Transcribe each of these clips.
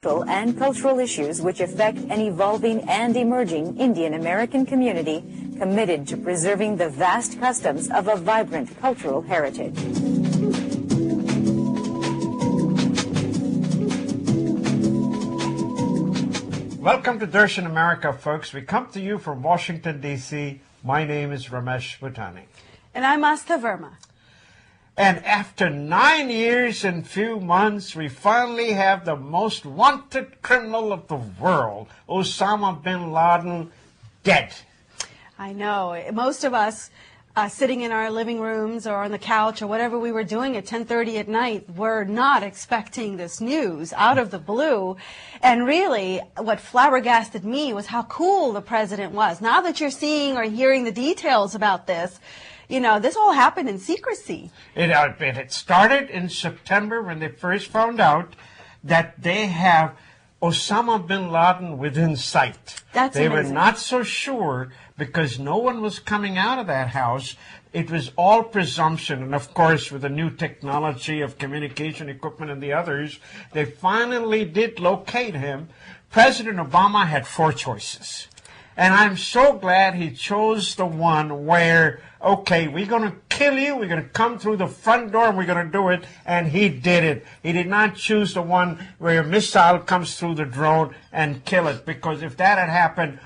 and cultural issues which affect an evolving and emerging Indian American community committed to preserving the vast customs of a vibrant cultural heritage. Welcome to Darshan America, folks. We come to you from Washington, D.C. My name is Ramesh Bhutani. And I'm Astha Verma. And after 9 years and few months, we finally have the most wanted criminal of the world, Osama bin Laden, dead. I know. Most of us sitting in our living rooms or on the couch or whatever we were doing at 10:30 at night were not expecting this news out of the blue. And really, what flabbergasted me was how cool the president was. Now that you're seeing or hearing the details about this, you know, this all happened in secrecy. It started in September when they first found out that they have Osama bin Laden within sight. That's They amazing. were not so sure because no one was coming out of that house. It was all presumption. And, of course, with the new technology of communication equipment and the others, they finally did locate him. President Obama had 4 choices. And I'm so glad he chose the one where, okay, we're going to kill you, we're going to come through the front door, and we're going to do it, and he did it. He did not choose the one where a missile comes through the drone and kill it, because if that had happened,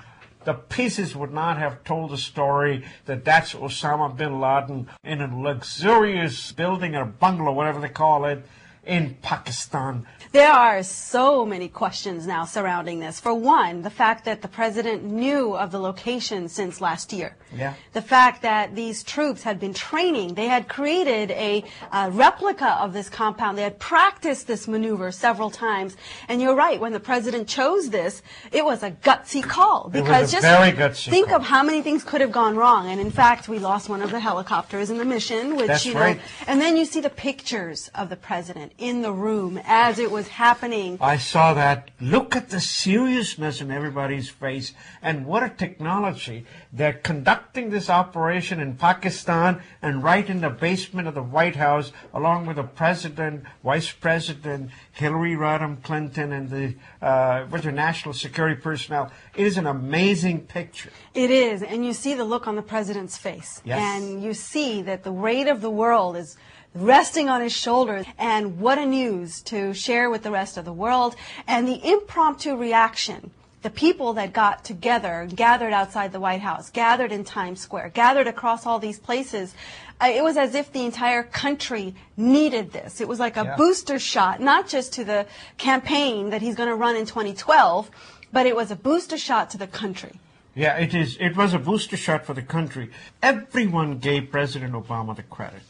the pieces would not have told the story that that's Osama bin Laden in a luxurious building or bungalow, whatever they call it, in Pakistan. There are so many questions now surrounding this. For one, the fact that the president knew of the location since last year. Yeah. The fact that these troops had been training. They had created a replica of this compound. They had practiced this maneuver several times. And you're right, when the president chose this, it was a gutsy call. Because it was a very gutsy think call. of how many things could have gone wrong. And in fact, we lost one of the helicopters in the mission. Which, That's you know, right. And then you see the pictures of the president in the room as it was happening. I saw that. Look at the seriousness in everybody's face, and what a technology. They're conducting this operation in Pakistan and right in the basement of the White House, along with the president, vice president, Hillary Rodham Clinton, and the national security personnel. It is an amazing picture. It is, and you see the look on the president's face. Yes. And you see that the weight of the world is resting on his shoulders. And what a news to share with the rest of the world. And the impromptu reaction, the people that got together, gathered outside the White House, gathered in Times Square, gathered across all these places, it was as if the entire country needed this. It was like a booster shot, not just to the campaign that he's going to run in 2012, but it was a booster shot to the country. Yeah, it is. It was a booster shot for the country. Everyone gave President Obama the credit.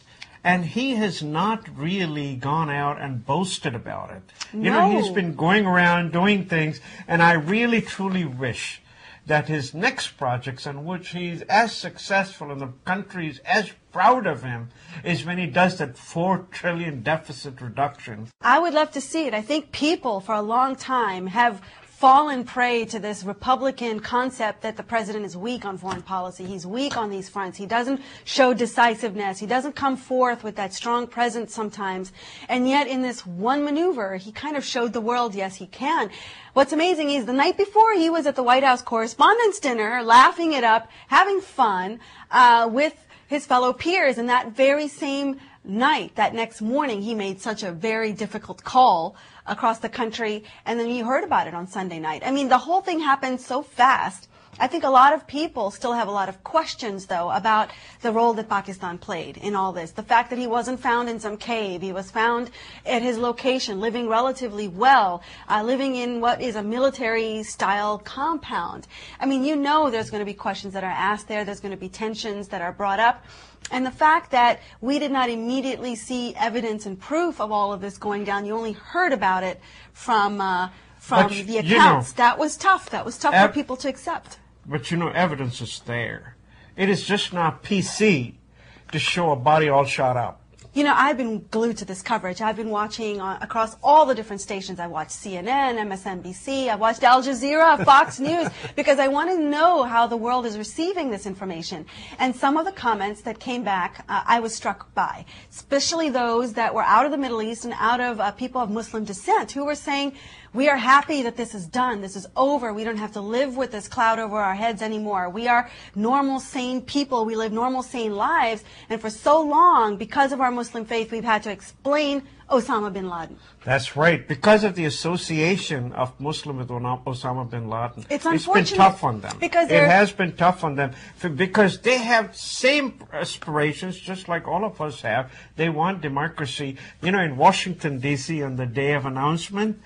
And he has not really gone out and boasted about it. No. You know, he's been going around doing things, and I really, truly wish that his next projects on which he's as successful and the country's as proud of him is when he does that $4 trillion deficit reduction. I would love to see it. I think people for a long time have fallen prey to this Republican concept that the president is weak on foreign policy. He's weak on these fronts. He doesn't show decisiveness. He doesn't come forth with that strong presence sometimes. And yet in this one maneuver, he kind of showed the world, yes, he can. What's amazing is the night before he was at the White House Correspondents' Dinner, laughing it up, having fun with his fellow peers. And that very same night, that next morning, he made such a very difficult call across the country, and then you heard about it on Sunday night. I mean, the whole thing happened so fast. I think a lot of people still have a lot of questions, though, about the role that Pakistan played in all this. The fact that he wasn't found in some cave. He was found at his location, living relatively well, living in what is a military-style compound. I mean, you know there's going to be questions that are asked there. There's going to be tensions that are brought up. And the fact that we did not immediately see evidence and proof of all of this going down, you only heard about it from the accounts. That was tough. That was tough for people to accept. But you know, evidence is there. It is just not PC to show a body all shot up. You know, I've been glued to this coverage. I've been watching across all the different stations. I watched CNN, MSNBC, I watched Al Jazeera, Fox News, because I want to know how the world is receiving this information. And some of the comments that came back, I was struck by, especially those that were out of the Middle East and out of people of Muslim descent who were saying, We are happy that this is done. This is over. We don't have to live with this cloud over our heads anymore. We are normal, sane people. We live normal, sane lives. And for so long, because of our Muslim faith, we've had to explain Osama bin Laden. That's right. Because of the association of Muslim with Osama bin Laden, It's been tough on them. Because it has been tough on them because they have same aspirations, just like all of us have. They want democracy. You know, in Washington, D.C., on the day of announcement,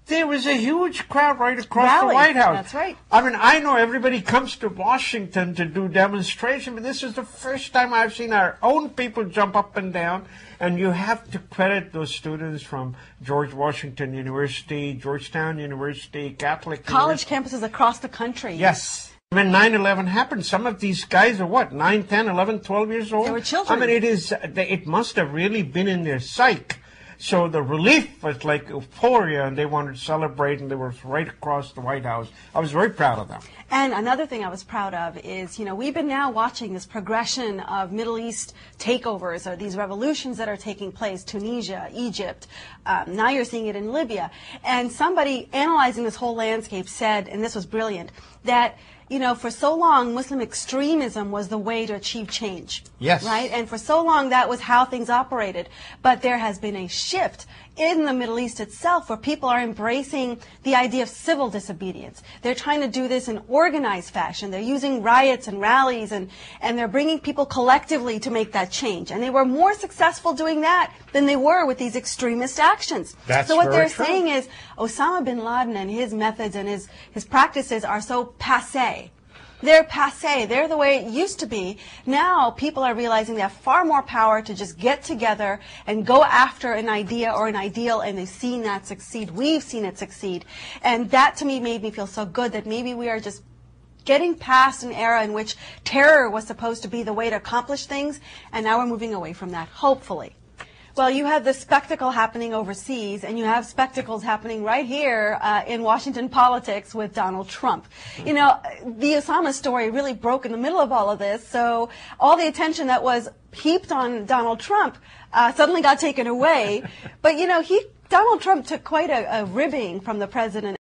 there was a huge crowd right across the White House. That's right. I mean, I know everybody comes to Washington to do demonstration, but this is the first time I've seen our own people jump up and down. And you have to credit those students from George Washington University, Georgetown University, Catholic college University. campuses across the country. Yes. When 9/11 happened, some of these guys are what, 9, 10, 11, 12 years old? They were children. I mean, it must have really been in their psyche. So the relief was like euphoria, and they wanted to celebrate, and they were right across the White House. I was very proud of them. And another thing I was proud of is, you know, we've been now watching this progression of Middle East takeovers, or these revolutions that are taking place, Tunisia, Egypt. Now you're seeing it in Libya. And somebody analyzing this whole landscape said, and this was brilliant, that, you know, for so long, Muslim extremism was the way to achieve change. Yes. Right? And for so long, that was how things operated. But there has been a shift in the Middle East itself where people are embracing the idea of civil disobedience. They're trying to do this in organized fashion. They're using riots and rallies, and they're bringing people collectively to make that change. And they were more successful doing that than they were with these extremist actions. That's so what very they're true. saying is Osama bin Laden and his methods and his practices are so passé. They're passé. They're the way it used to be. Now people are realizing they have far more power to just get together and go after an idea or an ideal, and they've seen that succeed. We've seen it succeed. And that to me made me feel so good that maybe we are just getting past an era in which terror was supposed to be the way to accomplish things, and now we're moving away from that, hopefully. Well, you have the spectacle happening overseas, and you have spectacles happening right here in Washington politics with Donald Trump. You know, the Osama story really broke in the middle of all of this, so all the attention that was heaped on Donald Trump suddenly got taken away. But, you know, Donald Trump took quite a ribbing from the president.